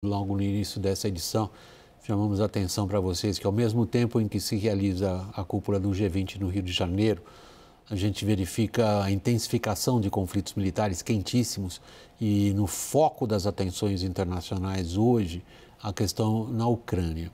Logo no início dessa edição, chamamos a atenção para vocês que ao mesmo tempo em que se realiza a cúpula do G20 no Rio de Janeiro, a gente verifica a intensificação de conflitos militares quentíssimos e no foco das atenções internacionais hoje, a questão na Ucrânia.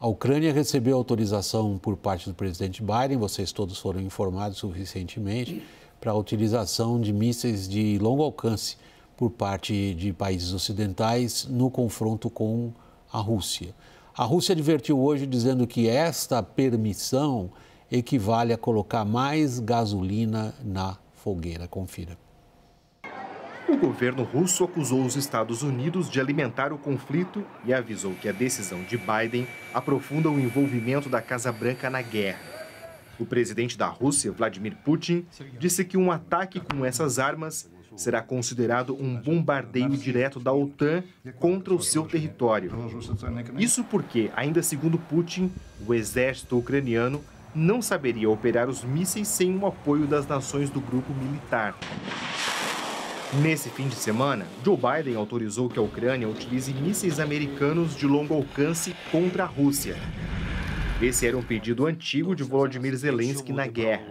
A Ucrânia recebeu autorização por parte do presidente Biden, vocês todos foram informados suficientemente, para a utilização de mísseis de longo alcance por parte de países ocidentais no confronto com a Rússia. A Rússia advertiu hoje dizendo que esta permissão equivale a colocar mais gasolina na fogueira. Confira. O governo russo acusou os Estados Unidos de alimentar o conflito e avisou que a decisão de Biden aprofunda o envolvimento da Casa Branca na guerra. O presidente da Rússia, Vladimir Putin, disse que um ataque com essas armas será considerado um bombardeio direto da OTAN contra o seu território. Isso porque, ainda segundo Putin, o exército ucraniano não saberia operar os mísseis sem o apoio das nações do grupo militar. Nesse fim de semana, Joe Biden autorizou que a Ucrânia utilize mísseis americanos de longo alcance contra a Rússia. Esse era um pedido antigo de Volodymyr Zelensky na guerra.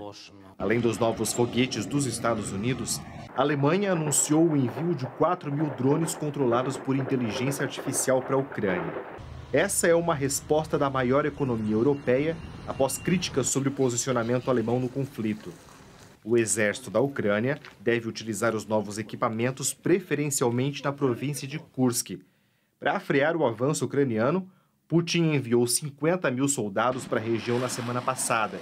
Além dos novos foguetes dos Estados Unidos, a Alemanha anunciou o envio de 4.000 drones controlados por inteligência artificial para a Ucrânia. Essa é uma resposta da maior economia europeia após críticas sobre o posicionamento alemão no conflito. O exército da Ucrânia deve utilizar os novos equipamentos preferencialmente na província de Kursk. Para frear o avanço ucraniano, Putin enviou 50.000 soldados para a região na semana passada.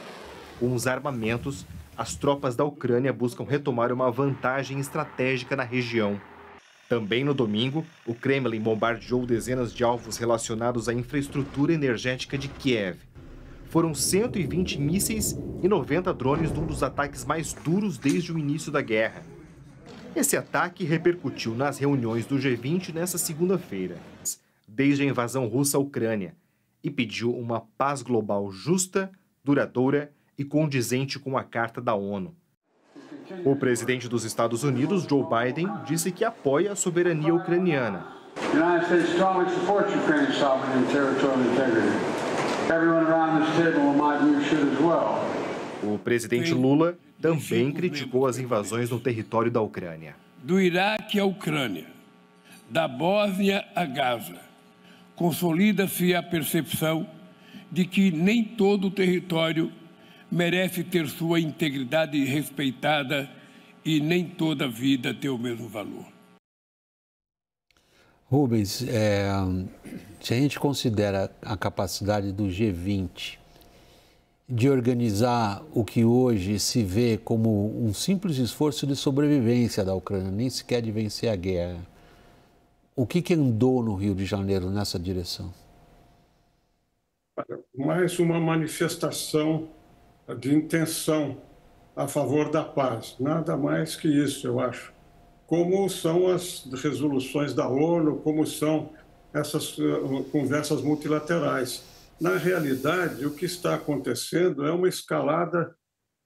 Com os armamentos, as tropas da Ucrânia buscam retomar uma vantagem estratégica na região. Também no domingo, o Kremlin bombardeou dezenas de alvos relacionados à infraestrutura energética de Kiev. Foram 120 mísseis e 90 drones num dos ataques mais duros desde o início da guerra. Esse ataque repercutiu nas reuniões do G20 nesta segunda-feira, desde a invasão russa à Ucrânia, e pediu uma paz global justa, duradoura e condizente com a Carta da ONU. O presidente dos Estados Unidos, Joe Biden, disse que apoia a soberania ucraniana. O presidente Lula também criticou as invasões no território da Ucrânia. Do Iraque à Ucrânia, da Bósnia a Gaza, consolida-se a percepção de que nem todo o território merece ter sua integridade respeitada e nem toda vida ter o mesmo valor. Rubens, se a gente considera a capacidade do G20 de organizar o que hoje se vê como um simples esforço de sobrevivência da Ucrânia, nem sequer de vencer a guerra, o que andou no Rio de Janeiro nessa direção? Mais uma manifestação de intenção a favor da paz, nada mais que isso, eu acho. Como são as resoluções da ONU, como são essas conversas multilaterais. Na realidade, o que está acontecendo é uma escalada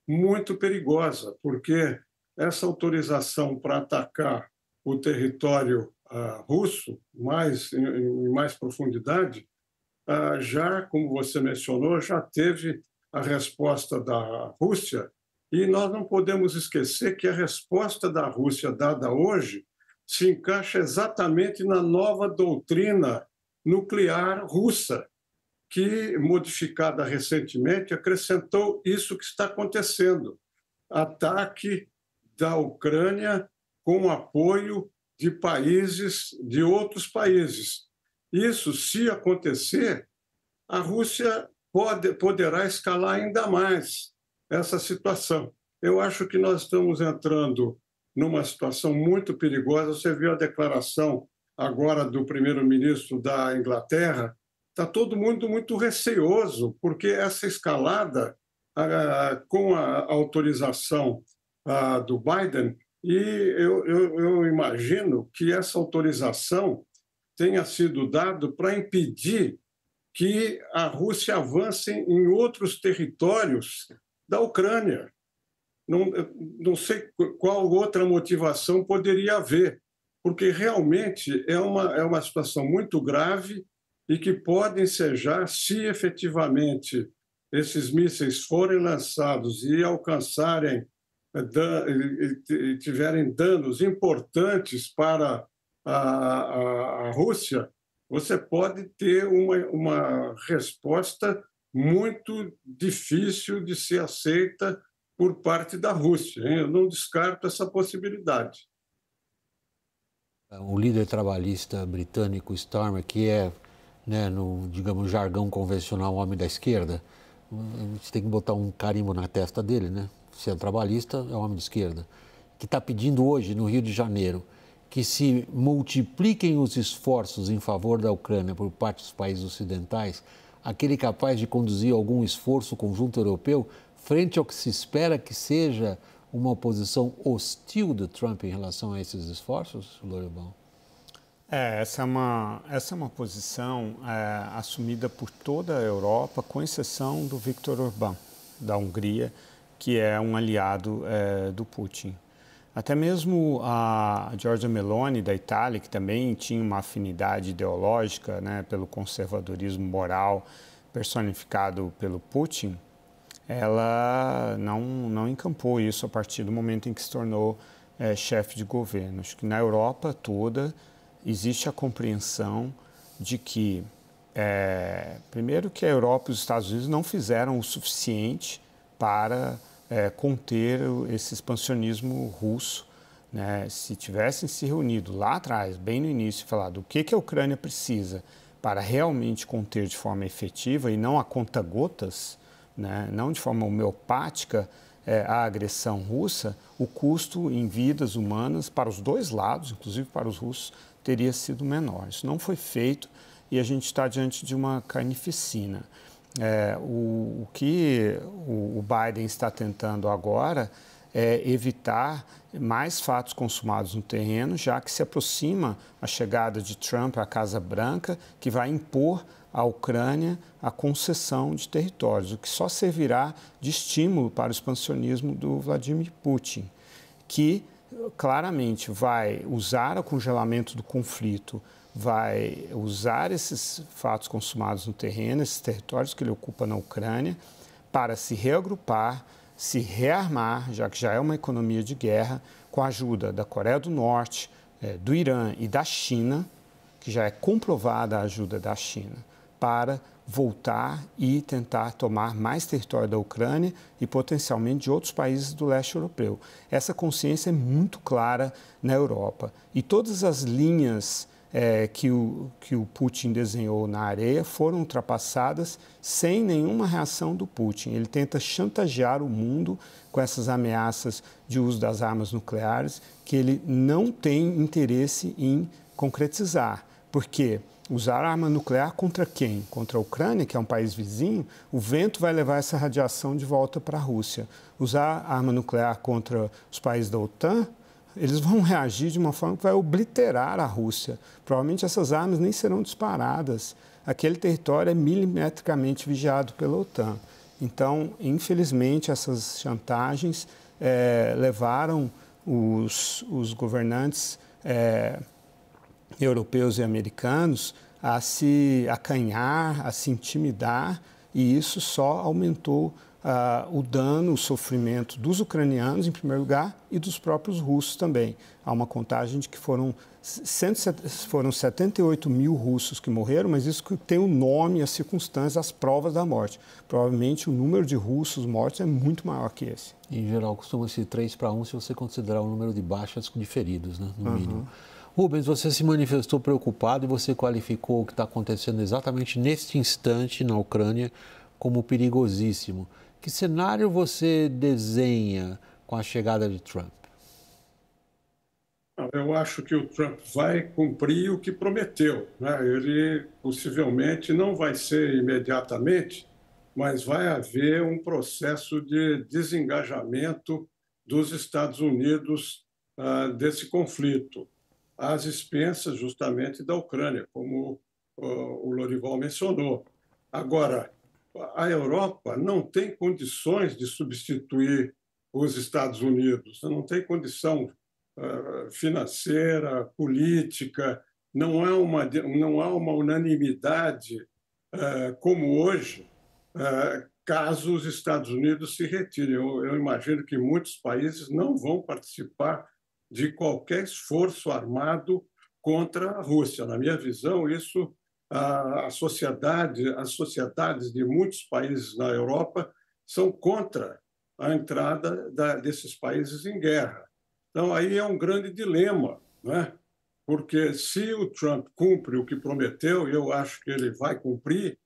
muito perigosa, porque essa autorização para atacar o território russo em mais profundidade, já, como você mencionou, já teve a resposta da Rússia, e nós não podemos esquecer que a resposta da Rússia dada hoje se encaixa exatamente na nova doutrina nuclear russa, que, modificada recentemente, acrescentou isso que está acontecendo: ataque da Ucrânia com apoio de outros países. Isso, se acontecer, a Rússia poderá escalar ainda mais essa situação. Eu acho que nós estamos entrando numa situação muito perigosa. Você viu a declaração agora do primeiro-ministro da Inglaterra. Está todo mundo muito receoso, porque essa escalada, com a autorização do Biden, e eu imagino que essa autorização tenha sido dada para impedir que a Rússia avance em outros territórios da Ucrânia. Não sei qual outra motivação poderia haver, porque realmente é uma situação muito grave e que pode ensejar, se efetivamente esses mísseis forem lançados e alcançarem e tiverem danos importantes para a Rússia, você pode ter uma resposta muito difícil de ser aceita por parte da Rússia, hein? Eu não descarto essa possibilidade. O líder trabalhista britânico Starmer, que é, né, no, digamos, jargão convencional, homem da esquerda, a gente tem que botar um carimbo na testa dele, né? Se é trabalhista, é homem de esquerda, que está pedindo hoje, no Rio de Janeiro, que se multipliquem os esforços em favor da Ucrânia por parte dos países ocidentais, aquele capaz de conduzir algum esforço conjunto europeu, frente ao que se espera que seja uma oposição hostil do Trump em relação a esses esforços, Lorival? Essa é uma posição assumida por toda a Europa, com exceção do Viktor Orbán, da Hungria, que é um aliado do Putin. Até mesmo a Giorgia Meloni, da Itália, que também tinha uma afinidade ideológica, né, pelo conservadorismo moral personificado pelo Putin, ela não encampou isso a partir do momento em que se tornou chefe de governo. Acho que na Europa toda existe a compreensão de que, primeiro, que a Europa e os Estados Unidos não fizeram o suficiente para conter esse expansionismo russo, né? Se tivessem se reunido lá atrás, bem no início, e falado o que a Ucrânia precisa para realmente conter de forma efetiva e não a conta-gotas, né? Não de forma homeopática, a agressão russa, o custo em vidas humanas para os dois lados, inclusive para os russos, teria sido menor. Isso não foi feito e a gente está diante de uma carnificina. O que o Biden está tentando agora é evitar mais fatos consumados no terreno, já que se aproxima a chegada de Trump à Casa Branca, que vai impor à Ucrânia a concessão de territórios, o que só servirá de estímulo para o expansionismo do Vladimir Putin, que claramente vai usar o congelamento do conflito, vai usar esses fatos consumados no terreno, esses territórios que ele ocupa na Ucrânia, para se reagrupar, se rearmar, já que já é uma economia de guerra, com a ajuda da Coreia do Norte, do Irã e da China, que já é comprovada a ajuda da China, para voltar e tentar tomar mais território da Ucrânia e potencialmente de outros países do leste europeu. Essa consciência é muito clara na Europa. E todas as linhas que o Putin desenhou na areia foram ultrapassadas sem nenhuma reação do Putin. Ele tenta chantagear o mundo com essas ameaças de uso das armas nucleares que ele não tem interesse em concretizar. Porque usar arma nuclear contra quem? Contra a Ucrânia, que é um país vizinho, o vento vai levar essa radiação de volta para a Rússia. Usar arma nuclear contra os países da OTAN, eles vão reagir de uma forma que vai obliterar a Rússia. Provavelmente essas armas nem serão disparadas. Aquele território é milimetricamente vigiado pela OTAN. Então, infelizmente, essas chantagens levaram os governantes europeus e americanos a se acanhar, a se intimidar, e isso só aumentou o dano, o sofrimento dos ucranianos, em primeiro lugar, e dos próprios russos também. Há uma contagem de que foram 78 mil russos que morreram, mas isso tem o nome, as circunstâncias, as provas da morte. Provavelmente o número de russos mortos é muito maior que esse. Em geral, costuma-se 3-1 se você considerar o número de baixas de feridos, né, no mínimo. Rubens, você se manifestou preocupado e você qualificou o que está acontecendo exatamente neste instante na Ucrânia como perigosíssimo. Que cenário você desenha com a chegada de Trump? Eu acho que o Trump vai cumprir o que prometeu, né? Ele possivelmente não vai ser imediatamente, mas vai haver um processo de desengajamento dos Estados Unidos desse conflito, às expensas justamente da Ucrânia, como o Lorival mencionou. Agora, a Europa não tem condições de substituir os Estados Unidos, não tem condição financeira, política, não há uma unanimidade como hoje, caso os Estados Unidos se retirem. Eu imagino que muitos países não vão participar de qualquer esforço armado contra a Rússia. Na minha visão, isso as sociedades de muitos países na Europa são contra a entrada desses países em guerra. Então, aí é um grande dilema, né? Porque se o Trump cumpre o que prometeu, e eu acho que ele vai cumprir,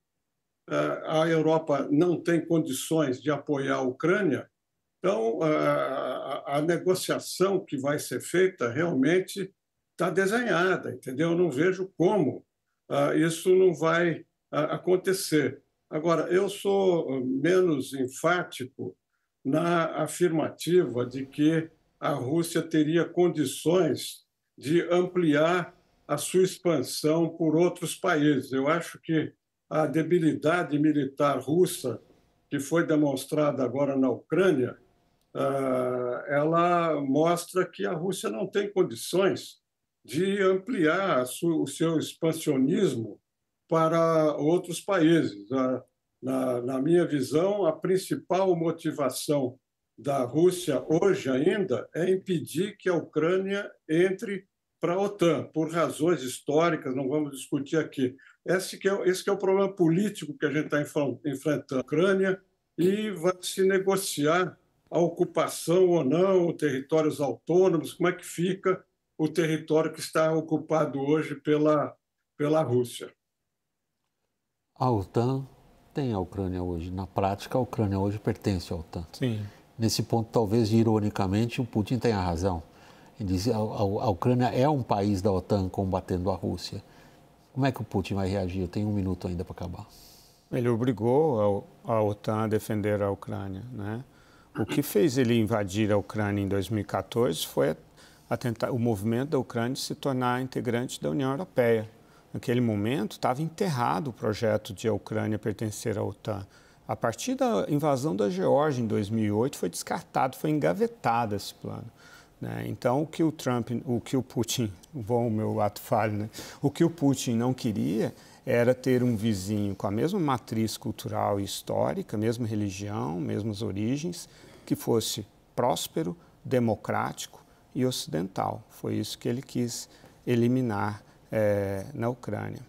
a Europa não tem condições de apoiar a Ucrânia, então a negociação que vai ser feita realmente está desenhada, entendeu? Eu não vejo como isso não vai acontecer. Agora, eu sou menos enfático na afirmativa de que a Rússia teria condições de ampliar a sua expansão por outros países. Eu acho que a debilidade militar russa, que foi demonstrada agora na Ucrânia, ela mostra que a Rússia não tem condições de ampliar o seu expansionismo para outros países. Na minha visão, a principal motivação da Rússia hoje ainda é impedir que a Ucrânia entre para a OTAN, por razões históricas, não vamos discutir aqui. Esse que é o problema político que a gente está enfrentando na Ucrânia, e vai se negociar a ocupação ou não, territórios autônomos, como é que fica o território que está ocupado hoje pela Rússia. A OTAN tem a Ucrânia hoje. Na prática, a Ucrânia hoje pertence à OTAN. Sim. Nesse ponto, talvez, ironicamente, o Putin tenha razão. Ele diz que a Ucrânia é um país da OTAN combatendo a Rússia. Como é que o Putin vai reagir? Eu tenho um minuto ainda para acabar. Ele obrigou a OTAN a defender a Ucrânia, né? O que fez ele invadir a Ucrânia em 2014 foi o movimento da Ucrânia de se tornar integrante da União Europeia. Naquele momento, estava enterrado o projeto de a Ucrânia pertencer à OTAN. A partir da invasão da Geórgia em 2008, foi descartado, foi engavetado esse plano, né? Então, o que o Putin, bom, o meu ato falho, né? O que o Putin não queria era ter um vizinho com a mesma matriz cultural e histórica, mesma religião, mesmas origens, que fosse próspero, democrático e ocidental. Foi isso que ele quis eliminar na Ucrânia.